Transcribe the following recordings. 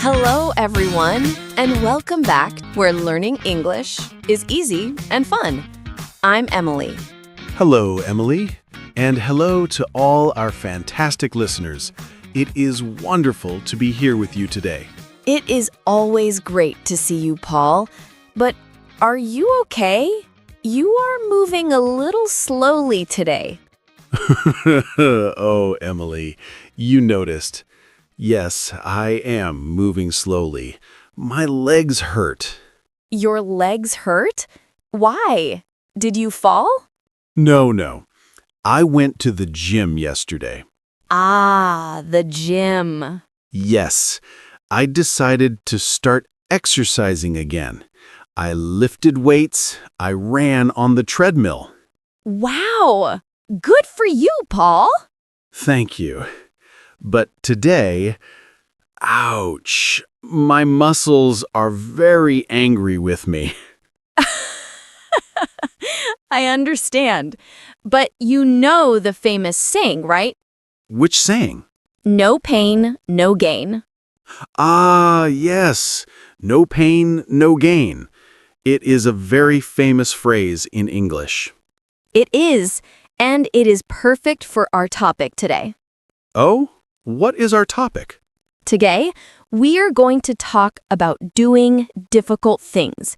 Hello, everyone, and welcome back where learning English is easy and fun. I'm Emily. Hello, Emily, and hello to all our fantastic listeners. It is wonderful to be here with you today. It is always great to see you, Paul. But are you okay? You are moving a little slowly today. Oh, Emily, you noticed. Yes, I am moving slowly. My legs hurt. Your legs hurt? Why? Did you fall? No. I went to the gym yesterday. Ah, the gym. Yes, I decided to start exercising again. I lifted weights. I ran on the treadmill. Wow! Good for you, Paul. Thank you. But today, ouch, my muscles are very angry with me. I understand. But you know the famous saying, right? Which saying? No pain, no gain. Ah, yes. No pain, no gain. It is a very famous phrase in English. It is, and it is perfect for our topic today. Oh, what is our topic? Today, we are going to talk about doing difficult things.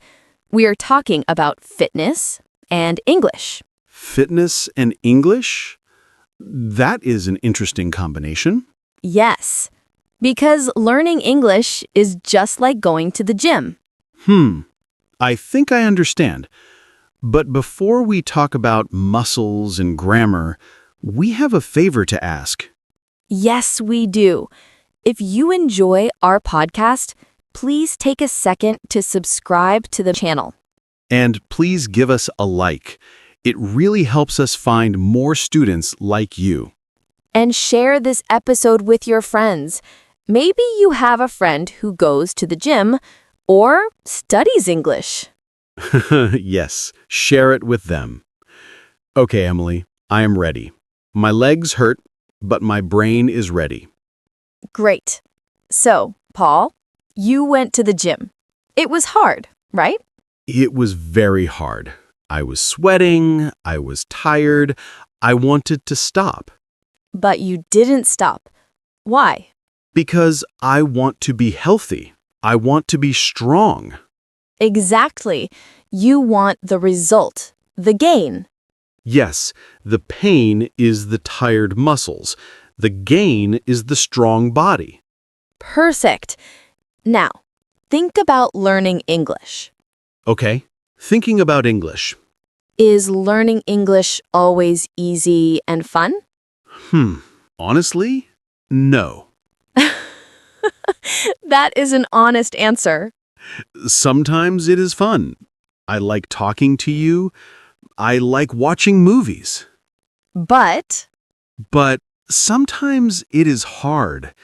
We are talking about fitness and English. Fitness and English? That is an interesting combination. Yes, because learning English is just like going to the gym. I think I understand. But before we talk about muscles and grammar, we have a favor to ask. Yes, we do. If you enjoy our podcast, please take a second to subscribe to the channel. And please give us a like. It really helps us find more students like you. And share this episode with your friends. Maybe you have a friend who goes to the gym or studies English. Yes, share it with them. Okay, Emily, I am ready. My legs hurt, but my brain is ready. Great. So, Paul, you went to the gym. It was hard, right? It was very hard. I was sweating, I was tired, I wanted to stop. But you didn't stop. Why? Because I want to be healthy. I want to be strong. Exactly. You want the result, the gain. Yes, the pain is the tired muscles. The gain is the strong body. Perfect. Now, think about learning English. Okay, thinking about English. Is learning English always easy and fun? Honestly, no. That is an honest answer. Sometimes it is fun. I like talking to you. I like watching movies. But But sometimes it is hard.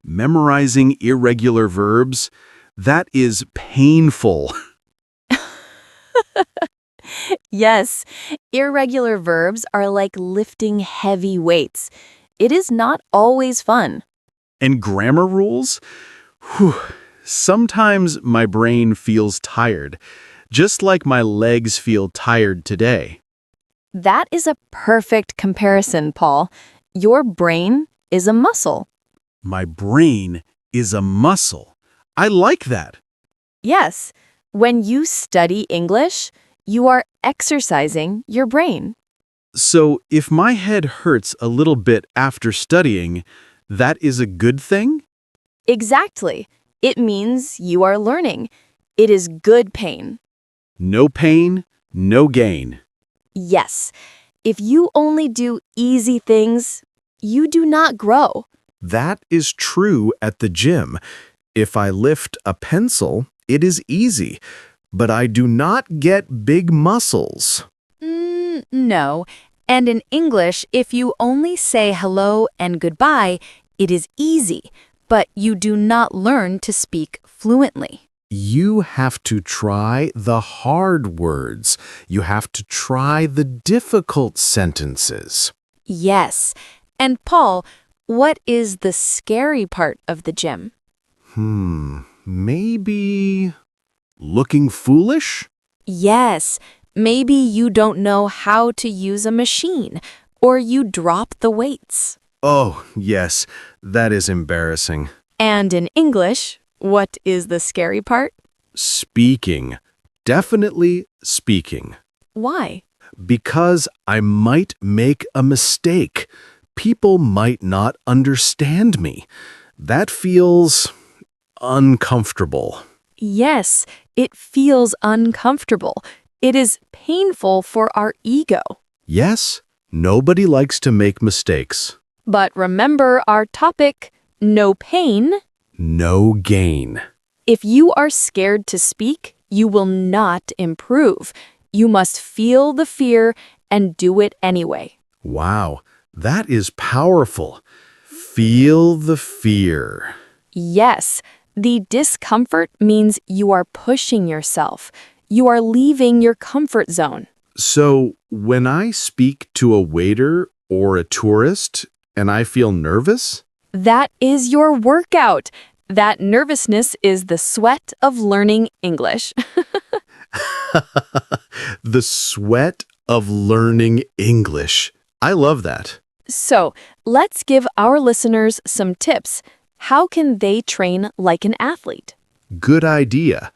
Memorizing irregular verbs, that is painful. yes, irregular verbs are like lifting heavy weights. It is not always fun. And grammar rules? Whew. Sometimes my brain feels tired, just like my legs feel tired today. That is a perfect comparison, Paul. Your brain is a muscle. My brain is a muscle. I like that. Yes, when you study English, you are exercising your brain. So if my head hurts a little bit after studying, that is a good thing? Exactly. It means you are learning. It is good pain. No pain, no gain. Yes. If you only do easy things, you do not grow. That is true at the gym. If I lift a pencil, it is easy, but I do not get big muscles. No. And in English, if you only say hello and goodbye, it is easy, but you do not learn to speak fluently. You have to try the hard words. You have to try the difficult sentences. Yes. And Paul, what is the scary part of the gym? Maybe looking foolish? Yes, maybe you don't know how to use a machine, or you drop the weights. Oh, yes, that is embarrassing. And in English, what is the scary part? Speaking. Definitely speaking. Why? Because I might make a mistake. People might not understand me. That feels uncomfortable. Yes, it feels uncomfortable. It is painful for our ego. Yes, nobody likes to make mistakes. But remember our topic, no pain. No gain. If you are scared to speak, you will not improve. You must feel the fear and do it anyway. Wow, that is powerful. Feel the fear. Yes, the discomfort means you are pushing yourself. You are leaving your comfort zone. So, when I speak to a waiter or a tourist and I feel nervous, That is your workout. That nervousness is the sweat of learning English. the sweat of learning English. I love that. So, let's give our listeners some tips. How can they train like an athlete? Good idea.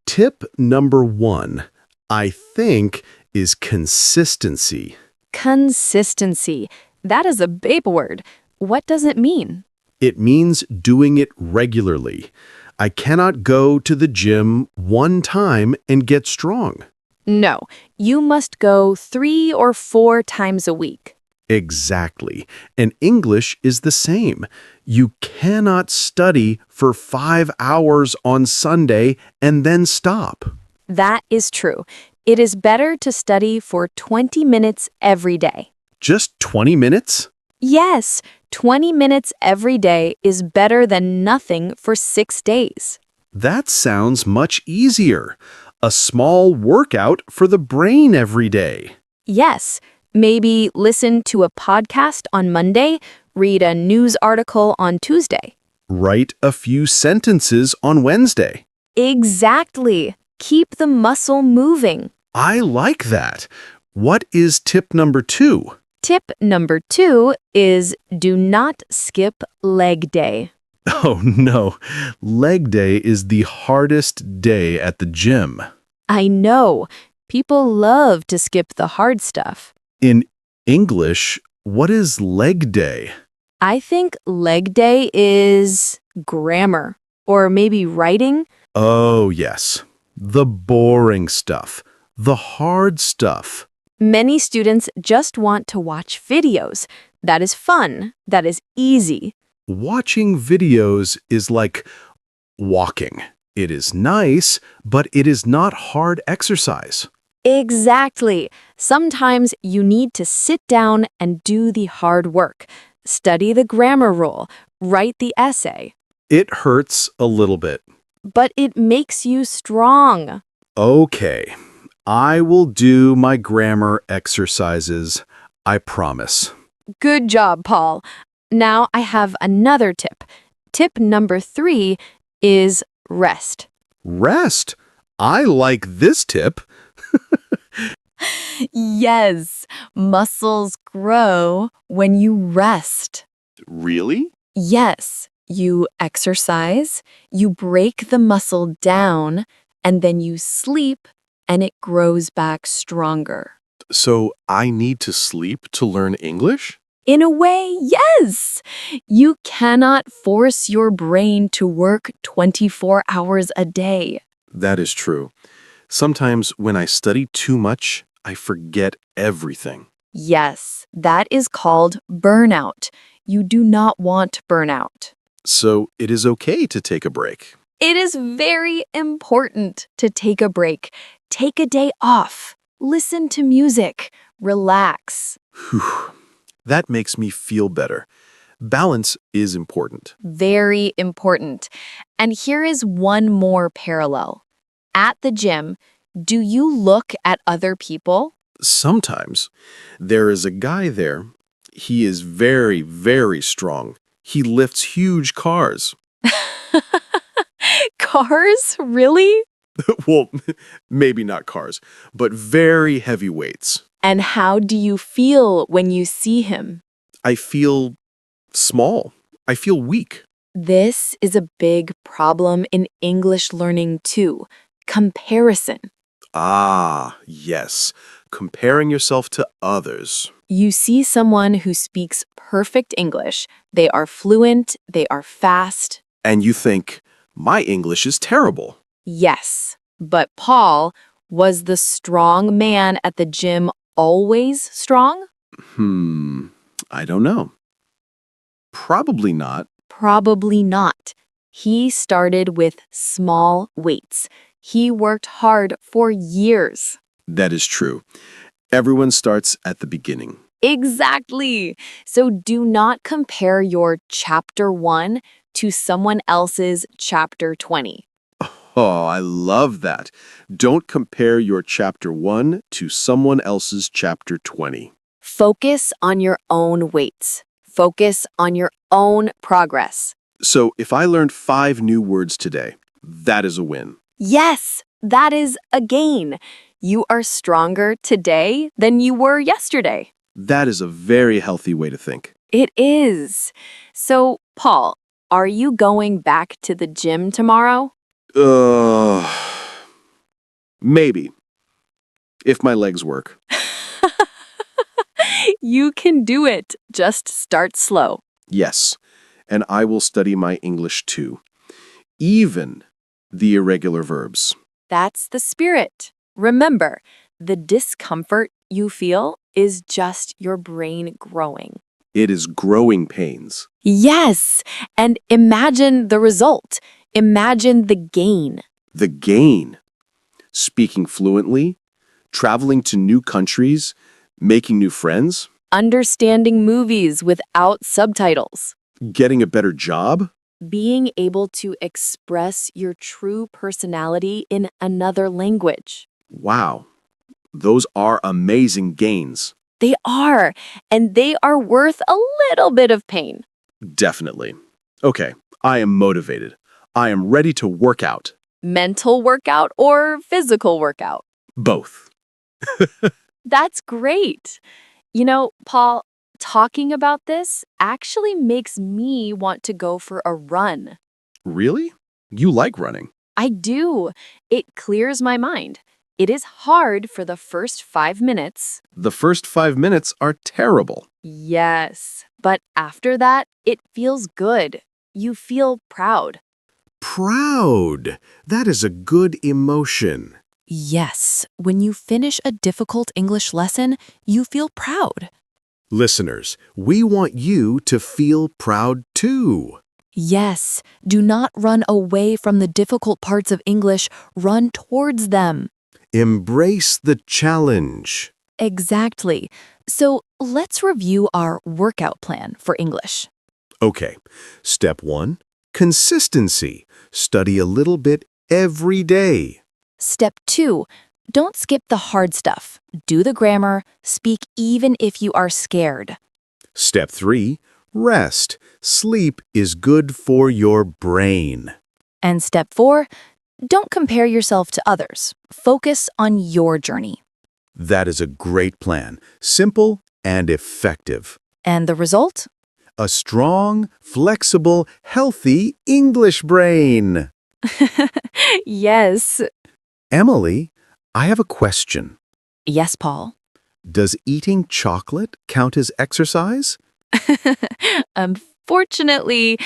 Tip number 1, I think, is consistency. Consistency. That is a big word. What does it mean? It means doing it regularly. I cannot go to the gym one time and get strong. No, you must go 3 or 4 times a week. Exactly. And English is the same. You cannot study for 5 hours on Sunday and then stop. That is true. It is better to study for 20 minutes every day. Just 20 minutes? Yes, 20 minutes every day is better than nothing for 6 days. That sounds much easier. A small workout for the brain every day. Yes, maybe listen to a podcast on Monday, read a news article on Tuesday. Write a few sentences on Wednesday. Exactly. Keep the muscle moving. I like that. What is tip number 2? Tip number 2 is do not skip leg day. Oh no, leg day is the hardest day at the gym. I know. People love to skip the hard stuff. In English, what is leg day? I think leg day is grammar or maybe writing. Oh yes, the boring stuff, the hard stuff. Many students just want to watch videos. That is fun. That is easy. Watching videos is like walking. It is nice, but it is not hard exercise. Exactly. Sometimes you need to sit down and do the hard work. Study the grammar rule. Write the essay. It hurts a little bit. But it makes you strong. Okay, I will do my grammar exercises. I promise. Good job, Paul. Now I have another tip. Tip number 3 is rest. Rest? I like this tip. Yes, muscles grow when you rest. Really? Yes, you exercise, you break the muscle down, and then you sleep, and it grows back stronger. So I need to sleep to learn English? In a way, yes. You cannot force your brain to work 24 hours a day. That is true. Sometimes when I study too much, I forget everything. Yes, that is called burnout. You do not want burnout. So it is okay to take a break. It is very important to take a break. Take a day off. Listen to music. Relax. Whew. That makes me feel better. Balance is important. Very important. And here is one more parallel. At the gym, do you look at other people? Sometimes there is a guy there. He is very, very strong. He lifts huge cars. Cars? Really? Well, maybe not cars, but very heavy weights. And how do you feel when you see him? I feel small. I feel weak. This is a big problem in English learning too. Comparison. Ah, yes. Comparing yourself to others. You see someone who speaks perfect English. They are fluent, they are fast. And you think, my English is terrible. Yes, but Paul, was the strong man at the gym always strong? I don't know. Probably not. Probably not. He started with small weights. He worked hard for years. That is true. Everyone starts at the beginning. Exactly. So do not compare your chapter 1 to someone else's chapter 20. Oh, I love that. Don't compare your chapter 1 to someone else's chapter 20. Focus on your own weights. Focus on your own progress. So if I learned 5 new words today, that is a win. Yes, that is a gain. You are stronger today than you were yesterday. That is a very healthy way to think. It is. So, Paul, are you going back to the gym tomorrow? Ugh. Maybe. If my legs work. You can do it. Just start slow. Yes. And I will study my English too. Even the irregular verbs. That's the spirit. Remember, the discomfort you feel is just your brain growing. It is growing pains. Yes, and imagine the result. Imagine the gain. The gain. Speaking fluently, traveling to new countries, making new friends, Understanding movies without subtitles. getting a better job. Being able to express your true personality in another language. Wow. Those are amazing gains. They are, and they are worth a little bit of pain. Definitely. Okay, I am motivated. I am ready to work out. Mental workout or physical workout. Both. That's great. You know, Paul, talking about this actually makes me want to go for a run. Really? You like running? I do. It clears my mind. It is hard for the first 5 minutes. The first 5 minutes are terrible. Yes, but after that, it feels good. You feel proud. Proud. That is a good emotion. Yes, when you finish a difficult English lesson, you feel proud. Listeners, we want you to feel proud too. Yes, do not run away from the difficult parts of English, run towards them. Embrace the challenge. Exactly. So let's review our workout plan for English. Okay, step 1, consistency. Study a little bit every day. Step 2, don't skip the hard stuff. Do the grammar, speak even if you are scared. Step 3, rest. Sleep is good for your brain. And step 4, don't compare yourself to others. Focus on your journey. That is a great plan, simple and effective. And the result? A strong, flexible, healthy English brain. Yes. Emily, I have a question. Yes, Paul. Does eating chocolate count as exercise? Unfortunately,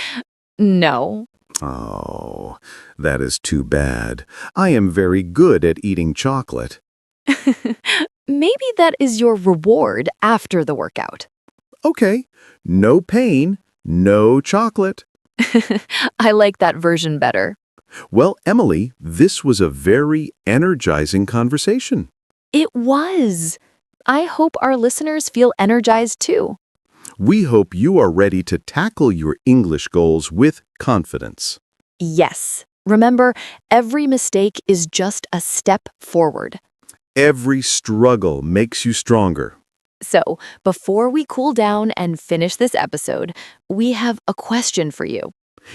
no. Oh, that is too bad. I am very good at eating chocolate. Maybe that is your reward after the workout. Okay, no pain, no chocolate. I like that version better. Well, Emily, this was a very energizing conversation. It was. I hope our listeners feel energized too. We hope you are ready to tackle your English goals with confidence. Yes. Remember, every mistake is just a step forward. Every struggle makes you stronger. So, before we cool down and finish this episode, we have a question for you.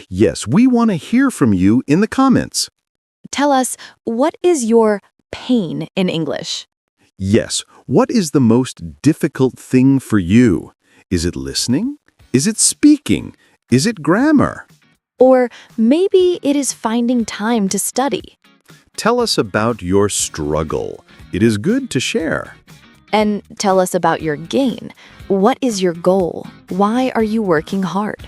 Yes, we want to hear from you in the comments. Tell us, what is your pain in English? Yes, what is the most difficult thing for you? Is it listening? Is it speaking? Is it grammar? Or maybe it is finding time to study. Tell us about your struggle. It is good to share. And tell us about your gain. What is your goal? Why are you working hard?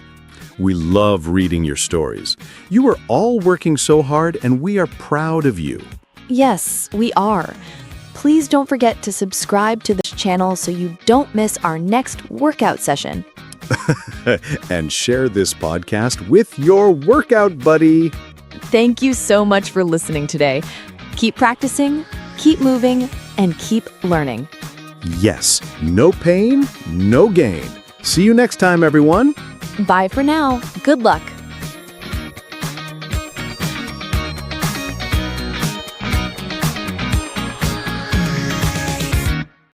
We love reading your stories. You are all working so hard and we are proud of you. Yes, we are. Please don't forget to subscribe to this channel so you don't miss our next workout session. And share this podcast with your workout buddy. Thank you so much for listening today. Keep practicing, keep moving, and keep learning. Yes, no pain, no gain. See you next time, everyone. Bye for now. Good luck.